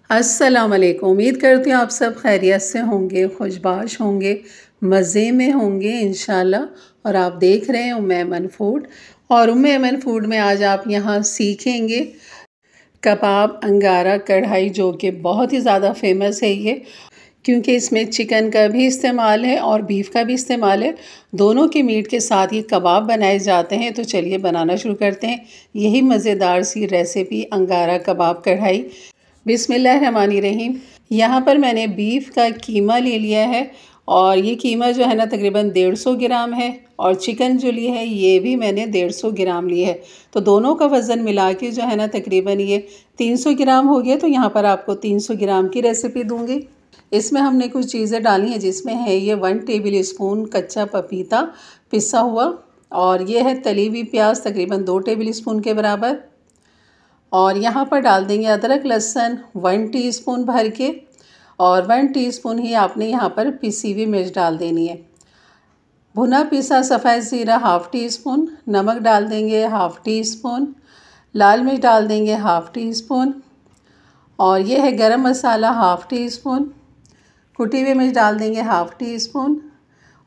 अस्सलाम वालेकुम। उम्मीद करती हूँ आप सब खैरियत से होंगे, खुशबाश होंगे, मज़े में होंगे इंशाल्लाह। और आप देख रहे हैं उम्मे ऐमन फूड। और उम्मे ऐमन फूड में आज आप यहाँ सीखेंगे कबाब अंगारा कढ़ाई, जो कि बहुत ही ज़्यादा फेमस है ये, क्योंकि इसमें चिकन का भी इस्तेमाल है और बीफ का भी इस्तेमाल है। दोनों के मीट के साथ ये कबाब बनाए जाते हैं। तो चलिए बनाना शुरू करते हैं यही मज़ेदार सी रेसिपी अंगारा कबाब कढ़ाई। बिस्मिल्लाहिर्रहमानिर्रहीम। यहाँ पर मैंने बीफ का कीमा ले लिया है और ये कीमा जो है ना तकरीबन 150 ग्राम है, और चिकन जो ली है ये भी मैंने 150 ग्राम ली है। तो दोनों का वज़न मिला के जो है ना तकरीबन ये 300 ग्राम हो गया। तो यहाँ पर आपको 300 ग्राम की रेसिपी दूँगी। इसमें हमने कुछ चीज़ें डाली हैं, जिसमें है ये 1 टेबल स्पून कच्चा पपीता पिसा हुआ, और ये है तली हुई प्याज तकरीबन 2 टेबल स्पून के बराबर। और यहाँ पर डाल देंगे अदरक लहसुन 1 टीस्पून भर के, और 1 टीस्पून ही आपने यहाँ पर पिसी हुई मिर्च डाल देनी है। भुना पिसा सफ़ेद ज़ीरा 1/2 टीस्पून, नमक डाल देंगे 1/2 टीस्पून, लाल मिर्च डाल देंगे 1/2 टीस्पून, और ये है गरम मसाला 1/2 टीस्पून, कुटी हुई मिर्च डाल देंगे 1/2 टीस्पून,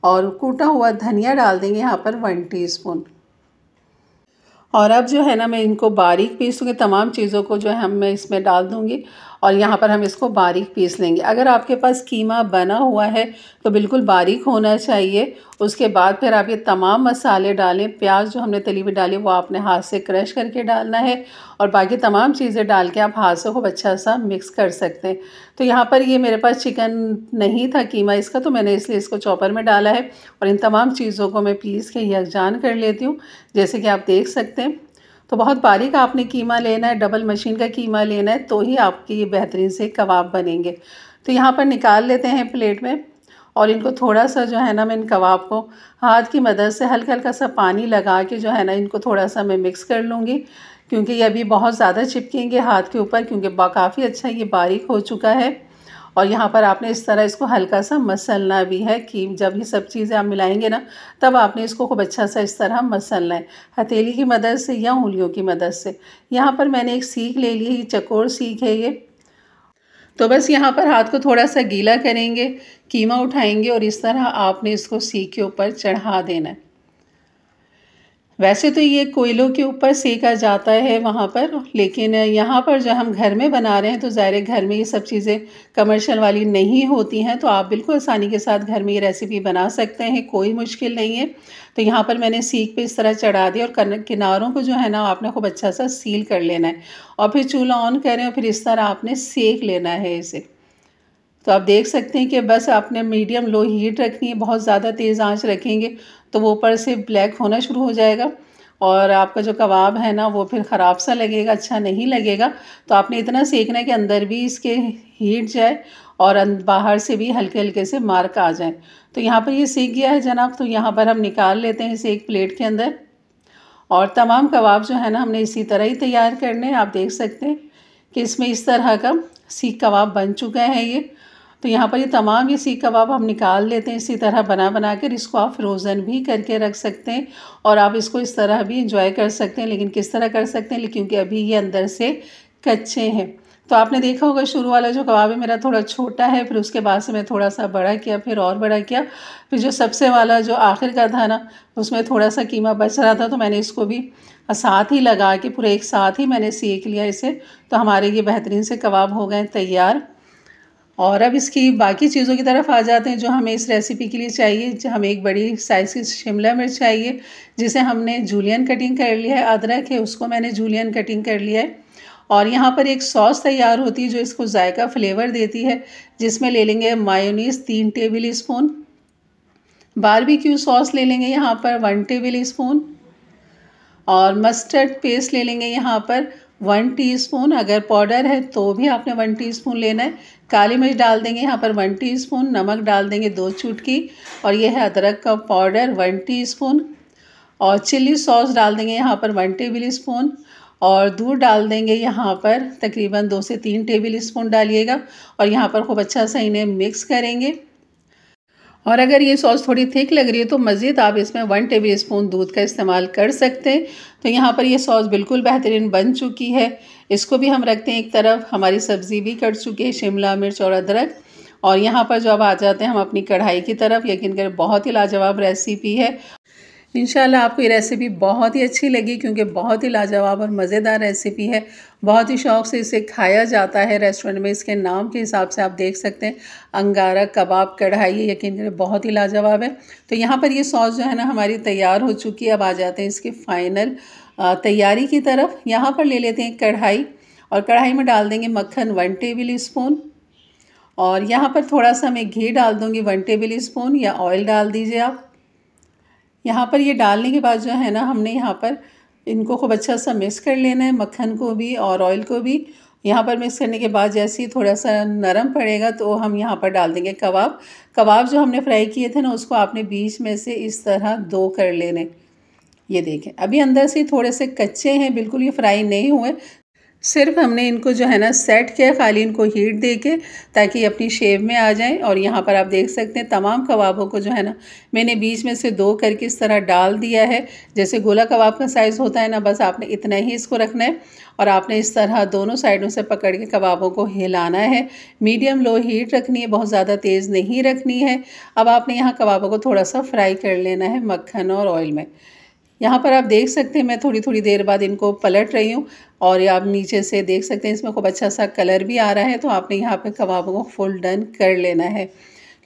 और कूटा हुआ धनिया डाल देंगे यहाँ पर 1 टीस्पून। और अब जो है ना मैं इनको बारीक पीसूँगी, तमाम चीज़ों को जो है मैं इसमें डाल दूँगी, और यहाँ पर हम इसको बारीक पीस लेंगे। अगर आपके पास कीमा बना हुआ है तो बिल्कुल बारीक होना चाहिए। उसके बाद फिर आप ये तमाम मसाले डालें। प्याज जो हमने तली हुई डाली वो आपने हाथ से क्रश करके डालना है, और बाकी तमाम चीज़ें डाल के आप हाथ से खूब अच्छा सा मिक्स कर सकते हैं। तो यहाँ पर ये मेरे पास चिकन नहीं था कीमा इसका, तो मैंने इसलिए इसको चॉपर में डाला है, और इन तमाम चीज़ों को मैं पीस के यकजान कर लेती हूँ, जैसे कि आप देख सकते हैं। तो बहुत बारीक आपने कीमा लेना है, डबल मशीन का कीमा लेना है, तो ही आपके ये बेहतरीन से कबाब बनेंगे। तो यहाँ पर निकाल लेते हैं प्लेट में, और इनको थोड़ा सा जो है ना मैं इन कबाब को हाथ की मदद से हल्का हल्का सा पानी लगा के जो है ना इनको थोड़ा सा मैं मिक्स कर लूँगी, क्योंकि ये अभी बहुत ज़्यादा चिपकेंगे हाथ के ऊपर, क्योंकि काफ़ी अच्छा ये बारीक हो चुका है। और यहाँ पर आपने इस तरह इसको हल्का सा मसलना भी है, कि जब ये सब चीज़ें आप मिलाएंगे ना तब आपने इसको खूब अच्छा सा इस तरह मसलना है, हथेली की मदद से या उंगलियों की मदद से। यहाँ पर मैंने एक सीख ले ली है, चकोर सीख है ये। तो बस यहाँ पर हाथ को थोड़ा सा गीला करेंगे, कीमा उठाएंगे और इस तरह आपने इसको सीख के ऊपर चढ़ा देना है। वैसे तो ये कोयलों के ऊपर सेका जाता है वहाँ पर, लेकिन यहाँ पर जो हम घर में बना रहे हैं तो ज़ाहिर है घर में ये सब चीज़ें कमर्शियल वाली नहीं होती हैं, तो आप बिल्कुल आसानी के साथ घर में ये रेसिपी बना सकते हैं, कोई मुश्किल नहीं है। तो यहाँ पर मैंने सीख पे इस तरह चढ़ा दिया, और किनारों को जो है ना आपने खूब अच्छा सा सील कर लेना है, और फिर चूल्हा ऑन करें और फिर इस तरह आपने सेक लेना है इसे। तो आप देख सकते हैं कि बस आपने मीडियम लो हीट रखनी है, बहुत ज़्यादा तेज़ आंच रखेंगे तो वो ऊपर से ब्लैक होना शुरू हो जाएगा, और आपका जो कबाब है ना वो फिर ख़राब सा लगेगा, अच्छा नहीं लगेगा। तो आपने इतना सेकना है कि अंदर भी इसके हीट जाए और बाहर से भी हल्के हल्के से मार्क आ जाए। तो यहाँ पर ये सेक गया है जनाब, तो यहाँ पर हम निकाल लेते हैं इसे एक प्लेट के अंदर। और तमाम कबाब जो है ना हमने इसी तरह ही तैयार करने हैं। आप देख सकते हैं कि इसमें इस तरह का सीख कबाब बन चुका है ये। तो यहाँ पर ये तमाम ये सीख कबाब हम निकाल लेते हैं इसी तरह बना बना कर। इसको आप फ्रोज़न भी करके रख सकते हैं, और आप इसको इस तरह भी इंजॉय कर सकते हैं। लेकिन किस तरह कर सकते हैं, क्योंकि अभी ये अंदर से कच्चे हैं। तो आपने देखा होगा शुरू वाला जो कबाब है मेरा थोड़ा छोटा है, फिर उसके बाद से मैं थोड़ा सा बड़ा किया, फिर और बड़ा किया, फिर जो सबसे वाला जो आखिर का था ना उसमें थोड़ा सा कीमा बच रहा था, तो मैंने इसको भी साथ ही लगा के पूरे एक साथ ही मैंने सेक लिया इसे। तो हमारे ये बेहतरीन से कबाब हो गए तैयार। और अब इसकी बाकी चीज़ों की तरफ आ जाते हैं जो हमें इस रेसिपी के लिए चाहिए। हमें एक बड़ी साइज़ की शिमला मिर्च चाहिए, जिसे हमने जूलियन कटिंग कर लिया है। अदरक है उसको मैंने जूलियन कटिंग कर लिया है। और यहाँ पर एक सॉस तैयार होती है जो इसको जायका फ्लेवर देती है, जिसमें ले लेंगे mayonnaise 3 table spoon, barbecue sauce ले लेंगे यहाँ पर 1 टेबल स्पून, और मस्टर्ड पेस्ट ले लेंगे यहाँ पर 1 टीस्पून। अगर पाउडर है तो भी आपने 1 टीस्पून लेना है। काली मिर्च डाल देंगे यहाँ पर 1 टीस्पून, नमक डाल देंगे 2 चुटकी, और यह है अदरक का पाउडर 1 टीस्पून, और चिल्ली सॉस डाल देंगे यहाँ पर 1 टेबल स्पून, और दूध डाल देंगे यहाँ पर तकरीबन 2 से 3 टेबल स्पून डालिएगा, और यहाँ पर खूब अच्छा सा इन्हें मिक्स करेंगे। और अगर ये सॉस थोड़ी थिक लग रही है तो मज़ीद आप इसमें 1 टेबल स्पून दूध का इस्तेमाल कर सकते हैं। तो यहाँ पर ये सॉस बिल्कुल बेहतरीन बन चुकी है। इसको भी हम रखते हैं एक तरफ। हमारी सब्ज़ी भी कट चुकी है, शिमला मिर्च और अदरक। और यहाँ पर जो अब आ जाते हैं हम अपनी कढ़ाई की तरफ। यकीन करें बहुत ही लाजवाब रेसिपी है। इंशाल्लाह आपको ये रेसिपी बहुत ही अच्छी लगी, क्योंकि बहुत ही लाजवाब और मज़ेदार रेसिपी है। बहुत ही शौक़ से इसे खाया जाता है रेस्टोरेंट में। इसके नाम के हिसाब से आप देख सकते हैं, अंगारा कबाब कढ़ाई, ये यकीन करें बहुत ही लाजवाब है। तो यहाँ पर ये सॉस जो है ना हमारी तैयार हो चुकी है। अब आ जाते हैं इसकी फ़ाइनल तैयारी की तरफ। यहाँ पर ले लेते हैं कढ़ाई, और कढ़ाई में डाल देंगे मक्खन 1 टेबल स्पून। और यहाँ पर थोड़ा सा मैं घी डाल दूँगी 1 टेबल स्पून, या ऑयल डाल दीजिए आप। यहाँ पर ये डालने के बाद जो है ना हमने यहाँ पर इनको खूब अच्छा सा मिक्स कर लेना है, मक्खन को भी और ऑयल को भी। यहाँ पर मिक्स करने के बाद जैसे ही थोड़ा सा नरम पड़ेगा तो हम यहाँ पर डाल देंगे कबाब। कबाब जो हमने फ्राई किए थे ना, उसको आपने बीच में से इस तरह 2 कर लेने। ये देखें, अभी अंदर से थोड़े से कच्चे हैं, बिल्कुल ये फ्राई नहीं हुए। सिर्फ हमने इनको जो है ना सेट किया, खाली इनको हीट देके, ताकि अपनी शेप में आ जाएं। और यहाँ पर आप देख सकते हैं तमाम कबाबों को जो है ना मैंने बीच में से 2 करके इस तरह डाल दिया है। जैसे गोला कबाब का साइज़ होता है ना, बस आपने इतना ही इसको रखना है। और आपने इस तरह दोनों साइडों से पकड़ के कबाबों को हिलाना है। मीडियम लो हीट रखनी है, बहुत ज़्यादा तेज़ नहीं रखनी है। अब आपने यहाँ कबाबों को थोड़ा सा फ्राई कर लेना है मक्खन और ऑयल में। यहाँ पर आप देख सकते हैं मैं थोड़ी थोड़ी देर बाद इनको पलट रही हूँ। और ये आप नीचे से देख सकते हैं इसमें खूब अच्छा सा कलर भी आ रहा है। तो आपने यहाँ पे कबाबों को फुल डन कर लेना है,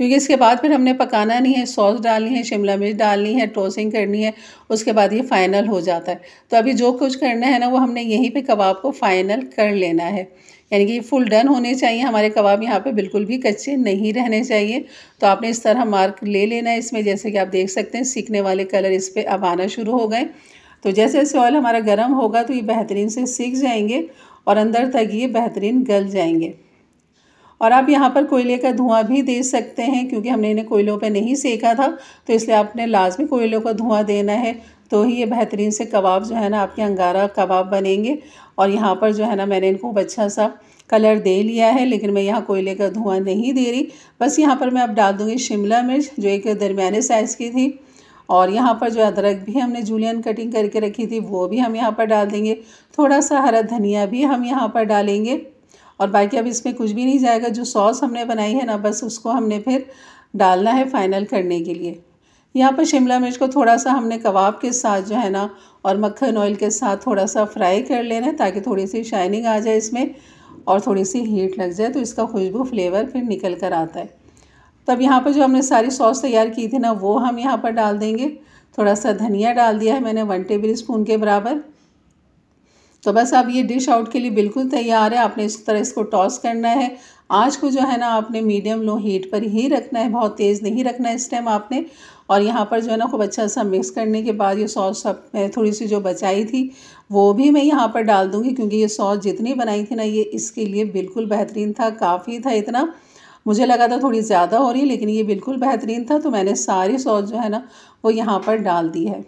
क्योंकि इसके बाद फिर हमने पकाना नहीं है। सॉस डालनी है, शिमला मिर्च डालनी है, टॉसिंग करनी है, उसके बाद ये फ़ाइनल हो जाता है। तो अभी जो कुछ करना है ना वो हमने यहीं पे कबाब को फ़ाइनल कर लेना है। यानी कि फुल डन होने चाहिए हमारे कबाब, यहाँ पे बिल्कुल भी कच्चे नहीं रहने चाहिए। तो आपने इस तरह मार्क ले लेना है इसमें। जैसे कि आप देख सकते हैं सीखने वाले कलर इस पर अब आना शुरू हो गए। तो जैसे जैसे ऑयल हमारा गर्म होगा तो ये बेहतरीन से सीख जाएंगे और अंदर तक ये बेहतरीन गल जाएंगे। और आप यहाँ पर कोयले का धुआं भी दे सकते हैं, क्योंकि हमने इन्हें कोयलों पे नहीं सेका था, तो इसलिए आपने लाजमी कोयलों का धुआं देना है। तो ही ये बेहतरीन से कबाब जो है ना आपके अंगारा कबाब बनेंगे। और यहाँ पर जो है ना मैंने इनको अच्छा सा कलर दे लिया है, लेकिन मैं यहाँ कोयले का धुआं नहीं दे रही। बस यहाँ पर मैं अब डाल दूँगी शिमला मिर्च, जो एक दरमियाने साइज़ की थी। और यहाँ पर जो अदरक भी हमने जूलियन कटिंग करके रखी थी वो भी हम यहाँ पर डाल देंगे। थोड़ा सा हरा धनिया भी हम यहाँ पर डालेंगे। और बाकी अब इसमें कुछ भी नहीं जाएगा। जो सॉस हमने बनाई है ना, बस उसको हमने फिर डालना है फ़ाइनल करने के लिए। यहाँ पर शिमला मिर्च को थोड़ा सा हमने कबाब के साथ जो है ना और मक्खन ऑयल के साथ थोड़ा सा फ्राई कर लेना है, ताकि थोड़ी सी शाइनिंग आ जाए इसमें और थोड़ी सी हीट लग जाए, तो इसका खुशबू फ्लेवर फिर निकल कर आता है। तब यहाँ पर जो हमने सारी सॉस तैयार की थी ना वो हम यहाँ पर डाल देंगे। थोड़ा सा धनिया डाल दिया है मैंने 1 टेबल स्पून के बराबर। तो बस अब ये डिश आउट के लिए बिल्कुल तैयार है। आपने इस तरह इसको टॉस करना है। आँच को जो है ना आपने मीडियम लो हीट पर ही रखना है, बहुत तेज़ नहीं रखना है इस टाइम आपने। और यहाँ पर जो है ना खूब अच्छा सा मिक्स करने के बाद ये सॉस सब थोड़ी सी जो बचाई थी वो भी मैं यहाँ पर डाल दूँगी, क्योंकि ये सॉस जितनी बनाई थी ना ये इसके लिए बिल्कुल बेहतरीन था। काफ़ी था, इतना मुझे लगा था थोड़ी ज़्यादा हो रही है, लेकिन ये बिल्कुल बेहतरीन था। तो मैंने सारी सॉस जो है ना वो यहाँ पर डाल दी है।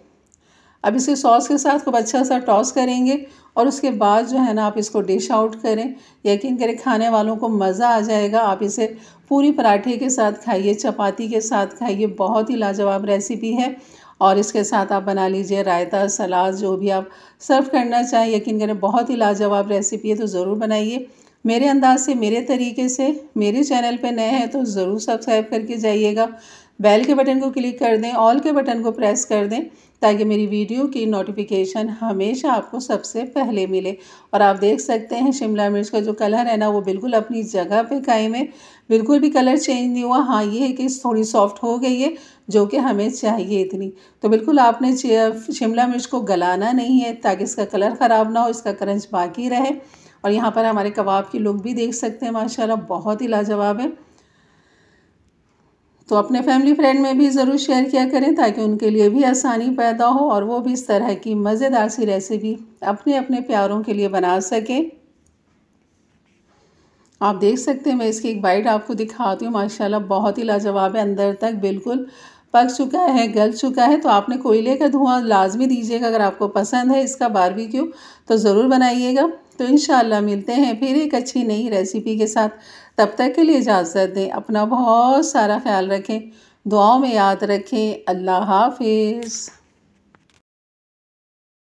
अब इसे सॉस के साथ खूब अच्छा सा टॉस करेंगे और उसके बाद जो है ना आप इसको डिश आउट करें। यकीन करें खाने वालों को मज़ा आ जाएगा। आप इसे पूरी पराठे के साथ खाइए, चपाती के साथ खाइए, बहुत ही लाजवाब रेसिपी है। और इसके साथ आप बना लीजिए रायता, सलाद, जो भी आप सर्व करना चाहें। यकीन करें बहुत ही लाजवाब रेसिपी है, तो ज़रूर बनाइए मेरे अंदाज से, मेरे तरीके से। मेरे चैनल पे नए हैं तो ज़रूर सब्सक्राइब करके जाइएगा। बेल के बटन को क्लिक कर दें, ऑल के बटन को प्रेस कर दें, ताकि मेरी वीडियो की नोटिफिकेशन हमेशा आपको सबसे पहले मिले। और आप देख सकते हैं शिमला मिर्च का जो कलर है ना वो बिल्कुल अपनी जगह पे कायम है, बिल्कुल भी कलर चेंज नहीं हुआ। हाँ ये है कि थोड़ी सॉफ्ट हो गई है, जो कि हमें चाहिए इतनी। तो बिल्कुल आपने शिमला मिर्च को गलाना नहीं है, ताकि इसका कलर ख़राब ना हो, इसका क्रंच बाकी रहे। और यहाँ पर हमारे कबाब की लुक भी देख सकते हैं, माशाल्लाह बहुत ही लाजवाब है। तो अपने फैमिली फ्रेंड में भी ज़रूर शेयर किया करें, ताकि उनके लिए भी आसानी पैदा हो और वो भी इस तरह की मज़ेदार सी रेसिपी अपने अपने प्यारों के लिए बना सकें। आप देख सकते हैं, मैं इसकी एक बाइट आपको दिखाती हूँ। माशाल्लाह बहुत ही लाजवाब है, अंदर तक बिल्कुल पक चुका है, गल चुका है। तो आपने कोयले का धुआं लाजमी दीजिएगा। अगर आपको पसंद है इसका बारबेक्यू तो ज़रूर बनाइएगा। तो इंशाल्लाह मिलते हैं फिर एक अच्छी नई रेसिपी के साथ। तब तक के लिए इजाज़त दें, अपना बहुत सारा ख्याल रखें। दुआओं में याद रखें। अल्लाह हाफिज़।